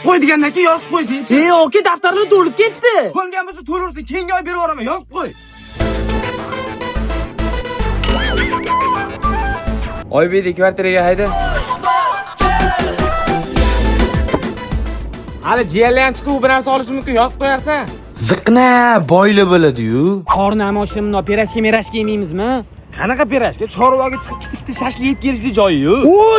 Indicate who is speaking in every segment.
Speaker 1: qo'y degandan keyin yozib qo'ysin-chi.
Speaker 2: Oka daftarlar to'lib ketdi.
Speaker 1: To'lgan bo'lsa to'laversin, keyingi oy berib yuboraman, yozib qo'y. Oybek kvartiraga hayda. Hali jiyanlar ham chiqib bir narsa olish mumkin, yozib qo'yarsan.
Speaker 2: Ziqna boyli bo'ladi-yu.
Speaker 3: Qornam oshimni pirashka yeymizmi?
Speaker 1: Qanaqa pirashka? Chorvaga chiqib kiti shashlik yeb kelishli joyi-yu.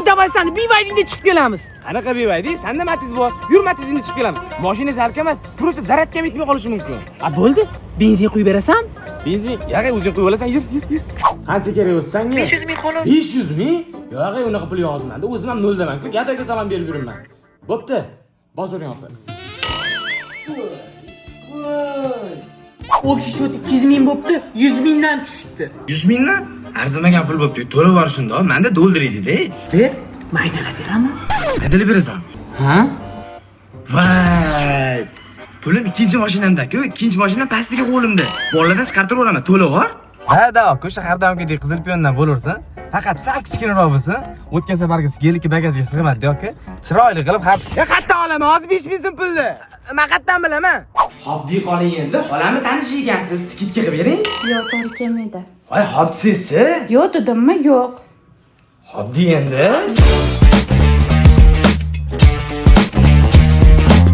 Speaker 3: Davay sani bivaydingda chiqib kelamiz.
Speaker 1: Qanaqa bevaydi? Senda matiz bor. Yur matizingda chiqib kelamiz. Mashina zarka emas, просто zaradga yetmay qolishi mumkin.
Speaker 3: Bo'ldi. Benzin quyib berasan?
Speaker 1: Benzin, yog'i o'zing qo'yib olasan, yur. Qancha kerak o'zi senga?
Speaker 3: 500 ming xolos.
Speaker 1: 500 ming? Yog'i unaqa pul yozmanda. O'zim ham noldaman-ku. Gadaga salom berib yuraman. Bo'pti. Bozoring opa.
Speaker 3: Общий счет 200 ming bo'pti, 100 mingdan tushdi.
Speaker 1: 100 mingdan? Arzimagan pul bo'pti. To'lab yuborishindi, menda doldiraydi-da.
Speaker 3: Ber, maydalab beraman.
Speaker 1: Maydalab berasan?
Speaker 3: Ha?
Speaker 1: Voy! Pulim ikkinchi mashinamda-ku, ikkinchi mashina pastiga qo'limda. Bolalardan chiqartirib olaman, to'lab yubor. Ha-da, shahardamkidek qizil piyondan bo'laversin. Faqat sal kichkinaroq bo'lsin. O'tgan safargi geliki bagajga sig'madi yoki chiroyli qilib ham. Qayerdan olaman? Hozir 5000 so'm pulni. Men qayerdan bilaman? Xobdiy qoling endi. Xolamni tanish ekansiz. Skidga qilib bering.
Speaker 4: Yo'q, to'g'ri kelmaydi.
Speaker 1: Voy, xobdisizchi?
Speaker 4: Yo'q dedimmi? Yo'q.
Speaker 1: Xobdiy endi.